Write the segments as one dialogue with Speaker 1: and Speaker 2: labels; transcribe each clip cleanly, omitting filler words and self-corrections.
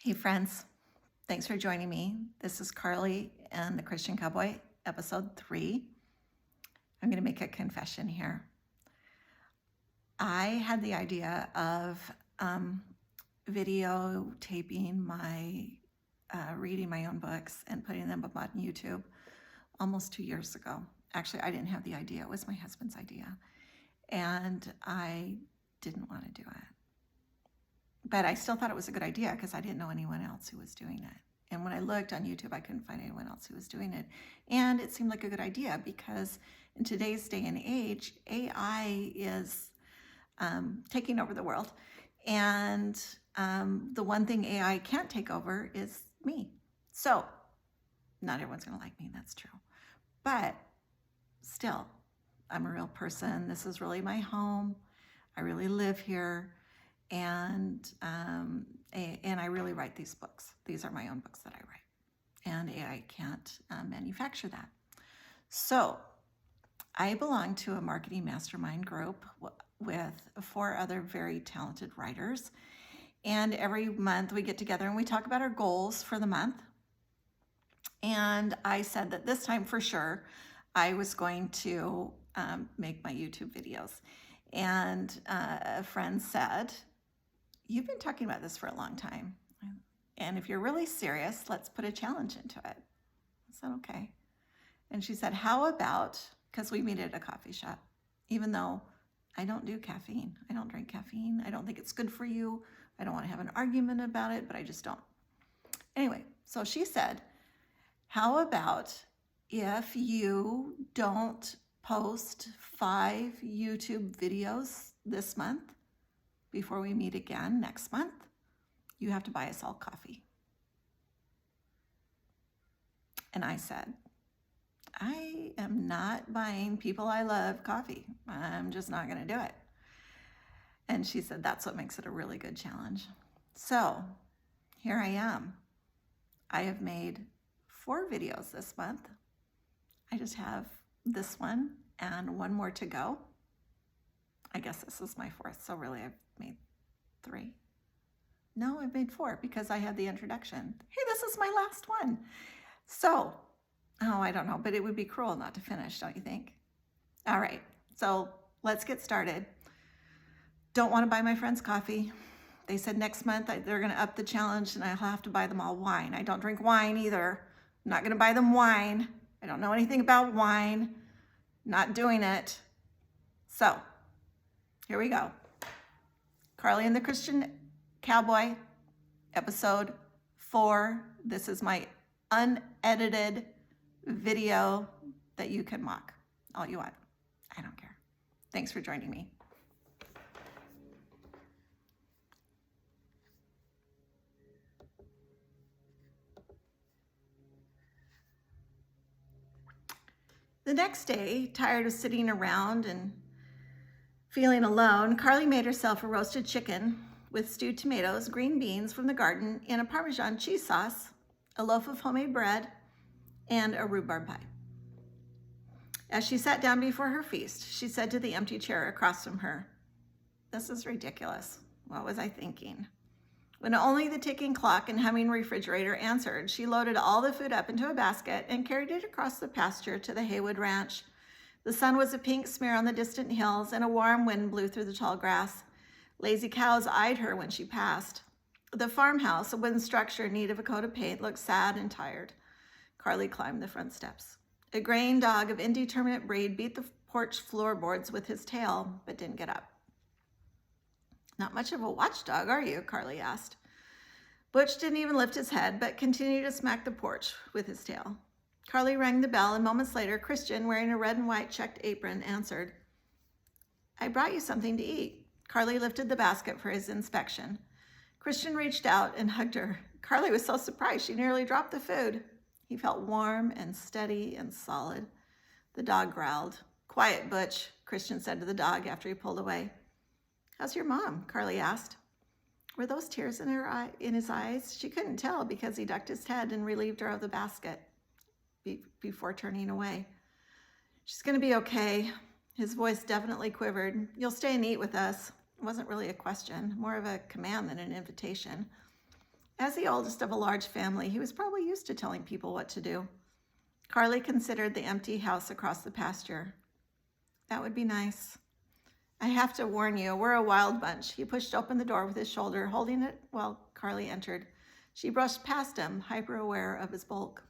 Speaker 1: Hey friends, thanks for joining me. This is Carly and the Christian Cowboy, episode 3. I'm going to make a confession here. I had the idea of videotaping my reading my own books and putting them up on YouTube almost 2 years ago. Actually, I didn't have the idea. It was my husband's idea. And I didn't want to do it. But I still thought it was a good idea because I didn't know anyone else who was doing it. And when I looked on YouTube, I couldn't find anyone else who was doing it. And it seemed like a good idea because in today's day and age, AI is taking over the world. And the one thing AI can't take over is me. So not everyone's going to like me, that's true. But still, I'm a real person. This is really my home. I really live here. And I really write these books. These are my own books that I write. And AI can't manufacture that. So I belong to a marketing mastermind group with 4 other very talented writers. And every month we get together and we talk about our goals for the month. And I said that this time for sure, I was going to make my YouTube videos. And a friend said, "You've been talking about this for a long time. And if you're really serious, let's put a challenge into it." I said, okay. And she said, how about, because we meet at a coffee shop, even though I don't do caffeine. I don't drink caffeine. I don't think it's good for you. I don't want to have an argument about it, but I just don't. Anyway, so she said, how about if you don't post 5 YouTube videos this month, before we meet again next month, you have to buy us all coffee. And I said, I am not buying people I love coffee. I'm just not going to do it. And she said, that's what makes it a really good challenge. So here I am. I have made 4 videos this month. I just have this one and 1 more to go. I guess this is my 4th, so really I've made 3. No, I've made 4 because I had the introduction. Hey, this is my last one. So, I don't know, but it would be cruel not to finish, don't you think? All right, so let's get started. Don't want to buy my friends coffee. They said next month they're going to up the challenge and I'll have to buy them all wine. I don't drink wine either. I'm not going to buy them wine. I don't know anything about wine. Not doing it. So, here we go. Carly and the Christian Cowboy, episode 4. This is my unedited video that you can mock all you want. I don't care. Thanks for joining me. The next day, tired of sitting around and feeling alone, Carly made herself a roasted chicken with stewed tomatoes, green beans from the garden, and a Parmesan cheese sauce, a loaf of homemade bread, and a rhubarb pie. As she sat down before her feast, she said to the empty chair across from her, "This is ridiculous. What was I thinking?" When only the ticking clock and humming refrigerator answered, she loaded all the food up into a basket and carried it across the pasture to the Haywood Ranch. The sun was a pink smear on the distant hills, and a warm wind blew through the tall grass. Lazy cows eyed her when she passed. The farmhouse, a wooden structure in need of a coat of paint, looked sad and tired. Carly climbed the front steps. A graying dog of indeterminate breed beat the porch floorboards with his tail, but didn't get up. "Not much of a watchdog, are you?" Carly asked. Butch didn't even lift his head, but continued to smack the porch with his tail. Carly rang the bell, and moments later, Christian, wearing a red and white checked apron, answered. "I brought you something to eat." Carly lifted the basket for his inspection. Christian reached out and hugged her. Carly was so surprised she nearly dropped the food. He felt warm and steady and solid. The dog growled. "Quiet, Butch," Christian said to the dog after he pulled away. "How's your mom?" Carly asked. Were those tears in his eyes? She couldn't tell because he ducked his head and relieved her of the basket before turning away. "She's going to be okay." His voice definitely quivered. "You'll stay and eat with us." It wasn't really a question, more of a command than an invitation. As the oldest of a large family, he was probably used to telling people what to do. Carly considered the empty house across the pasture. That would be nice. I have to warn you, we're a wild bunch. He pushed open the door with his shoulder, holding it while Carly entered. She brushed past him, hyper-aware of his bulk.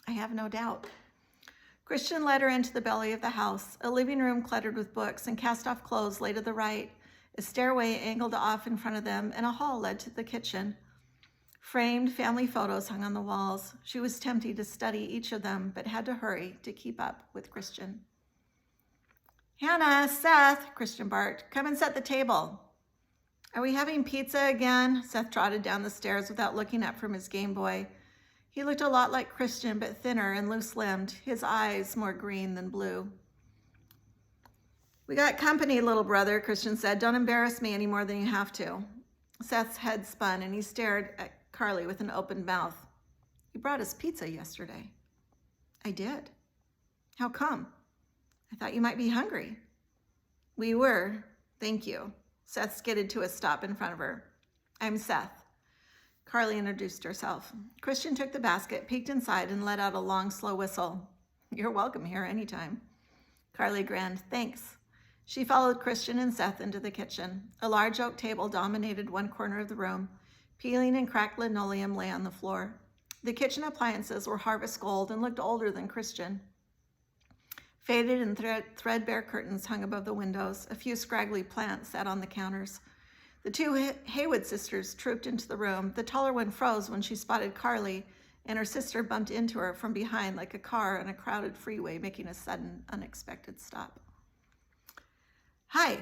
Speaker 1: I have no doubt. Christian led her into the belly of the house, a living room cluttered with books and cast-off clothes lay to the right. A stairway angled off in front of them, and a hall led to the kitchen. Framed family photos hung on the walls. She was tempted to study each of them, but had to hurry to keep up with Christian. Hannah, Seth, Christian barked, come and set the table. Are we having pizza again? Seth trotted down the stairs without looking up from his Game Boy. He looked a lot like Christian, but thinner and loose-limbed, his eyes more green than blue. We got company, little brother, Christian said. Don't embarrass me any more than you have to. Seth's head spun, and he stared at Carly with an open mouth. You brought us pizza yesterday. I did. How come? I thought you might be hungry. We were. Thank you. Seth skidded to a stop in front of her. I'm Seth. Carly introduced herself. Christian took the basket, peeked inside, and let out a long, slow whistle. You're welcome here anytime. Carly grinned. Thanks. She followed Christian and Seth into the kitchen. A large oak table dominated one corner of the room. Peeling and cracked linoleum lay on the floor. The kitchen appliances were harvest gold and looked older than Christian. Faded and threadbare curtains hung above the windows. A few scraggly plants sat on the counters. The two Haywood sisters trooped into the room. The taller one froze when she spotted Carly, and her sister bumped into her from behind like a car on a crowded freeway making a sudden, unexpected stop. Hi,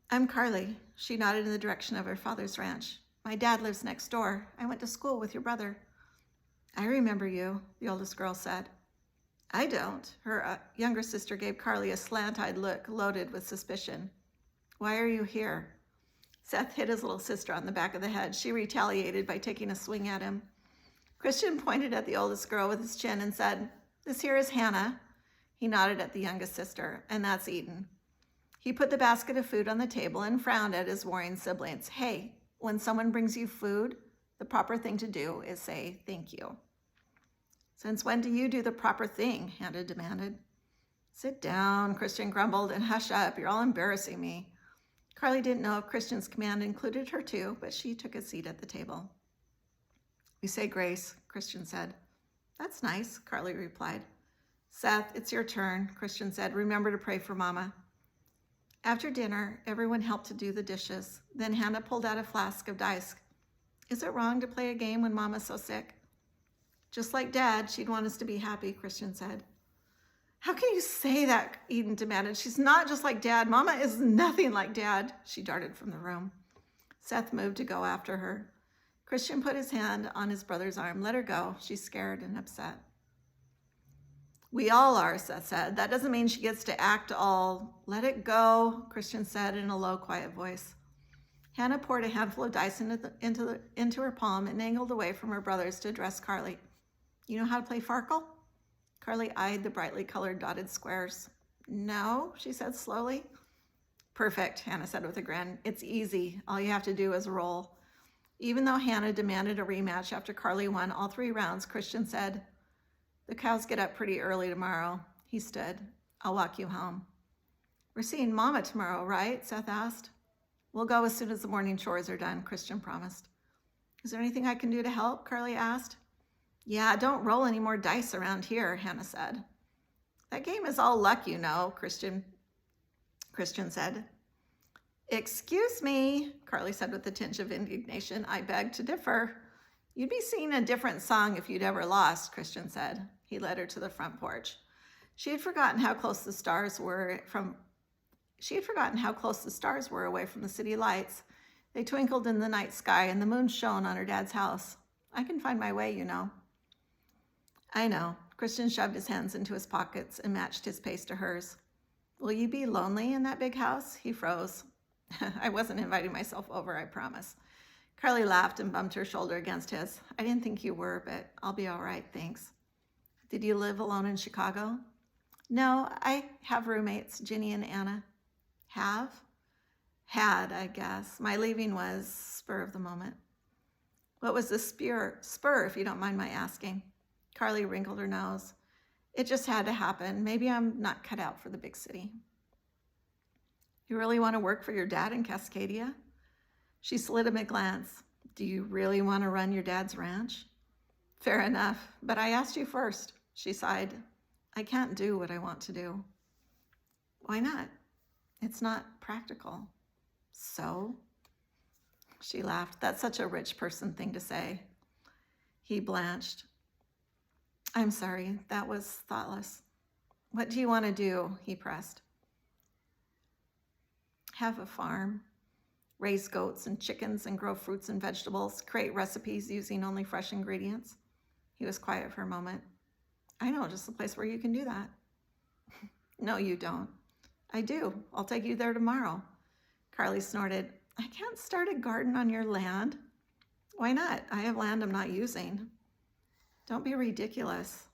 Speaker 1: I'm Carly. She nodded in the direction of her father's ranch. My dad lives next door. I went to school with your brother. I remember you, the oldest girl said. I don't. Her younger sister gave Carly a slant-eyed look loaded with suspicion. Why are you here? Seth hit his little sister on the back of the head. She retaliated by taking a swing at him. Christian pointed at the oldest girl with his chin and said, This here is Hannah. He nodded at the youngest sister, and that's Eden. He put the basket of food on the table and frowned at his warring siblings. Hey, when someone brings you food, the proper thing to do is say thank you. Since when do you do the proper thing? Hannah demanded. Sit down, Christian grumbled, and hush up. You're all embarrassing me. Carly didn't know if Christian's command included her too, but she took a seat at the table. We say grace, Christian said. That's nice, Carly replied. Seth, it's your turn, Christian said. Remember to pray for Mama. After dinner, everyone helped to do the dishes. Then Hannah pulled out a flask of dice. Is it wrong to play a game when Mama's so sick? Just like Dad, she'd want us to be happy, Christian said. How can you say that? Eden demanded. She's not just like Dad. Mama is nothing like Dad. She darted from the room. Seth moved to go after her. Christian put his hand on his brother's arm. Let her go. She's scared and upset. We all are, Seth said. That doesn't mean she gets to act all. Let it go, Christian said in a low, quiet voice. Hannah poured a handful of dice into her palm and angled away from her brothers to address Carly. You know how to play Farkle? Carly eyed the brightly colored dotted squares. No, she said slowly. Perfect, Hannah said with a grin. It's easy. All you have to do is roll. Even though Hannah demanded a rematch after Carly won all 3 rounds, Christian said, the cows get up pretty early tomorrow. He stood. I'll walk you home. We're seeing Mama tomorrow, right? Seth asked. We'll go as soon as the morning chores are done, Christian promised. Is there anything I can do to help? Carly asked. Yeah, don't roll any more dice around here, Hannah said. That game is all luck, you know, Christian said. Excuse me, Carly said with a tinge of indignation. I beg to differ. You'd be singing a different song if you'd ever lost, Christian said. He led her to the front porch. She had forgotten how close the stars were away from the city lights. They twinkled in the night sky, and the moon shone on her dad's house. I can find my way, you know. I know. Christian shoved his hands into his pockets and matched his pace to hers. Will you be lonely in that big house? He froze. I wasn't inviting myself over, I promise. Carly laughed and bumped her shoulder against his. I didn't think you were, but I'll be all right, thanks. Did you live alone in Chicago? No, I have roommates, Ginny and Anna. Have? Had, I guess. My leaving was spur of the moment. What was the spur, if you don't mind my asking? Carly wrinkled her nose. It just had to happen. Maybe I'm not cut out for the big city. You really want to work for your dad in Cascadia? She slid him a glance. Do you really want to run your dad's ranch? Fair enough, but I asked you first, she sighed. I can't do what I want to do. Why not? It's not practical. So? She laughed. That's such a rich person thing to say. He blanched. I'm sorry, that was thoughtless. What do you want to do? He pressed. Have a farm, raise goats and chickens and grow fruits and vegetables, create recipes using only fresh ingredients. He was quiet for a moment. I know just a place where you can do that. No, you don't. I do. I'll take you there tomorrow. Carly snorted. I can't start a garden on your land. Why not? I have land I'm not using. Don't be ridiculous.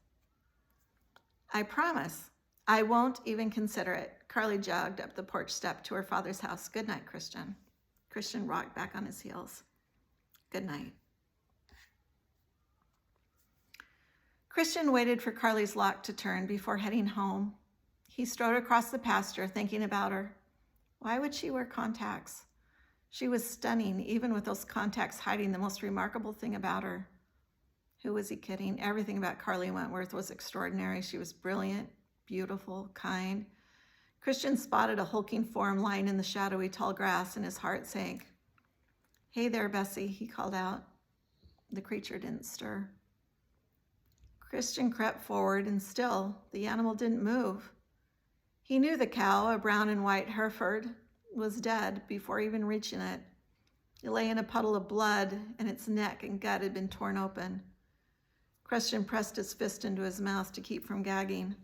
Speaker 1: I promise. I won't even consider it. Carly jogged up the porch step to her father's house. Good night, Christian. Christian rocked back on his heels. Good night. Christian waited for Carly's lock to turn before heading home. He strode across the pasture, thinking about her. Why would she wear contacts? She was stunning, even with those contacts hiding the most remarkable thing about her. Who was he kidding? Everything about Carly Wentworth was extraordinary. She was brilliant, beautiful, kind. Christian spotted a hulking form lying in the shadowy tall grass, and his heart sank. Hey there, Bessie, he called out. The creature didn't stir. Christian crept forward, and still, the animal didn't move. He knew the cow, a brown and white Hereford, was dead before even reaching it. It lay in a puddle of blood, and its neck and gut had been torn open. Christian pressed his fist into his mouth to keep from gagging.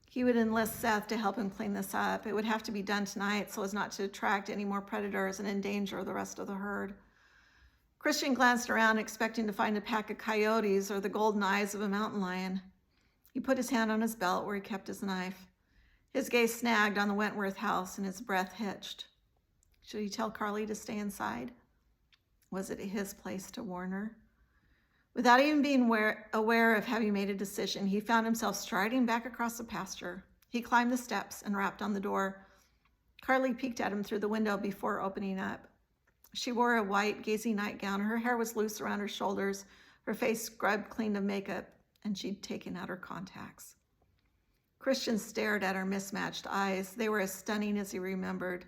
Speaker 1: He would enlist Seth to help him clean this up. It would have to be done tonight so as not to attract any more predators and endanger the rest of the herd. Christian glanced around, expecting to find a pack of coyotes or the golden eyes of a mountain lion. He put his hand on his belt where he kept his knife. His gaze snagged on the Wentworth house, and his breath hitched. Should he tell Carly to stay inside? Was it his place to warn her? Without even being aware of having made a decision, he found himself striding back across the pasture. He climbed the steps and rapped on the door. Carly peeked at him through the window before opening up. She wore a white, gazy nightgown. Her hair was loose around her shoulders, her face scrubbed clean of makeup, and she'd taken out her contacts. Christian stared at her mismatched eyes. They were as stunning as he remembered,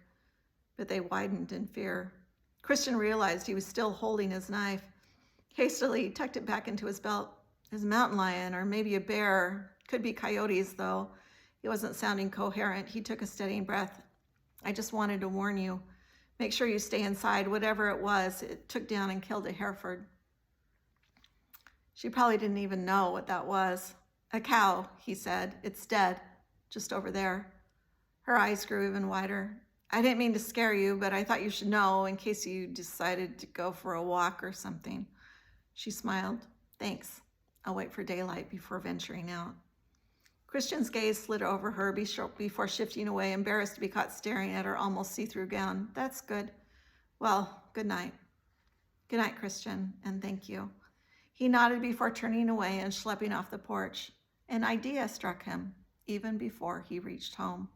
Speaker 1: but they widened in fear. Christian realized he was still holding his knife. Hastily, he tucked it back into his belt. His mountain lion, or maybe a bear, could be coyotes, though. He wasn't sounding coherent. He took a steadying breath. I just wanted to warn you. Make sure you stay inside. Whatever it was, it took down and killed a Hereford. She probably didn't even know what that was. A cow, he said. It's dead, just over there. Her eyes grew even wider. I didn't mean to scare you, but I thought you should know in case you decided to go for a walk or something. She smiled. Thanks. I'll wait for daylight before venturing out. Christian's gaze slid over her before shifting away, embarrassed to be caught staring at her almost see-through gown. That's good. Well, good night. Good night, Christian, and thank you. He nodded before turning away and schlepping off the porch. An idea struck him, even before he reached home.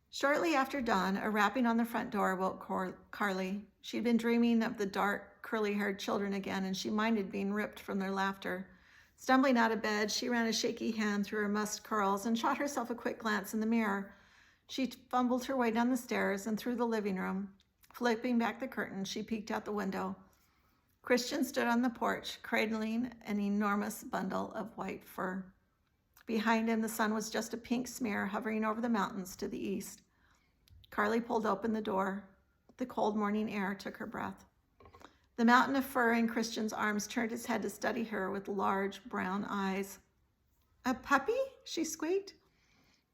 Speaker 1: Shortly after dawn, a rapping on the front door woke Carly. She'd been dreaming of the dark, curly-haired children again, and she minded being ripped from their laughter. Stumbling out of bed, she ran a shaky hand through her mussed curls and shot herself a quick glance in the mirror. She fumbled her way down the stairs and through the living room. Flipping back the curtain, she peeked out the window. Christian stood on the porch, cradling an enormous bundle of white fur. Behind him, the sun was just a pink smear hovering over the mountains to the east. Carly pulled open the door. The cold morning air took her breath. The mountain of fur in Christian's arms turned his head to study her with large brown eyes. A puppy? She squeaked.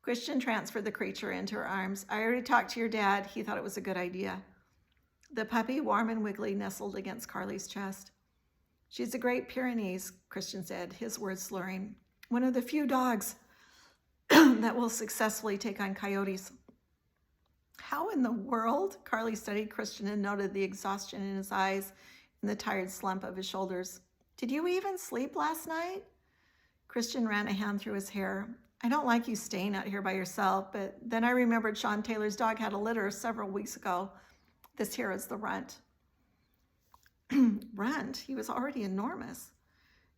Speaker 1: Christian transferred the creature into her arms. I already talked to your dad. He thought it was a good idea. The puppy, warm and wiggly, nestled against Carly's chest. She's a Great Pyrenees, Christian said, his words slurring. One of the few dogs that will successfully take on coyotes. How in the world? Carly studied Christian and noted the exhaustion in his eyes and the tired slump of his shoulders. Did you even sleep last night? Christian ran a hand through his hair. I don't like you staying out here by yourself, but then I remembered Sean Taylor's dog had a litter several weeks ago. This here is the runt. Runt? He was already enormous.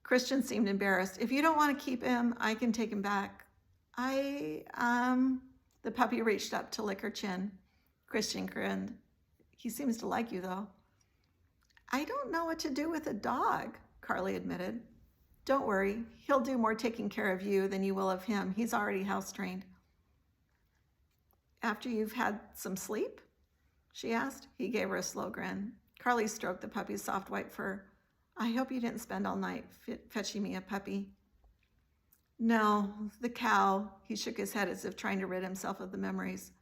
Speaker 1: Christian seemed embarrassed. If you don't want to keep him, I can take him back. The puppy reached up to lick her chin. Christian grinned. He seems to like you, though. I don't know what to do with a dog, Carly admitted. Don't worry. He'll do more taking care of you than you will of him. He's already house-trained. After you've had some sleep? She asked. He gave her a slow grin. Carly stroked the puppy's soft white fur. I hope you didn't spend all night fetching me a puppy. No, the cow. He shook his head as if trying to rid himself of the memories.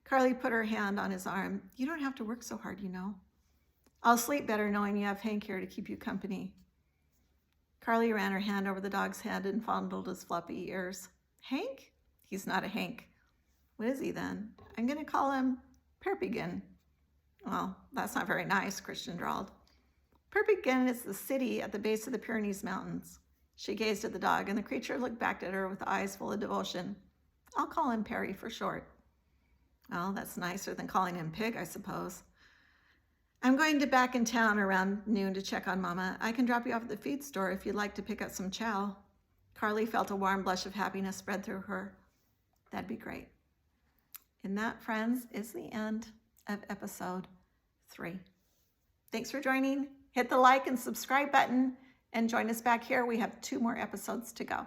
Speaker 1: Carly put her hand on his arm. You don't have to work so hard, you know. I'll sleep better knowing you have Hank here to keep you company. Carly ran her hand over the dog's head and fondled his floppy ears. Hank? He's not a Hank. What is he then? I'm going to call him Perpignan. Well, that's not very nice, Christian drawled. Perpignan is the city at the base of the Pyrenees Mountains. She gazed at the dog, and the creature looked back at her with eyes full of devotion. I'll call him Perry for short. Well, that's nicer than calling him Pig, I suppose. I'm going to back in town around noon to check on Mama. I can drop you off at the feed store if you'd like to pick up some chow. Carly felt a warm blush of happiness spread through her. That'd be great. And that, friends, is the end of episode 3. Thanks for joining. Hit the like and subscribe button and join us back here. We have 2 more episodes to go.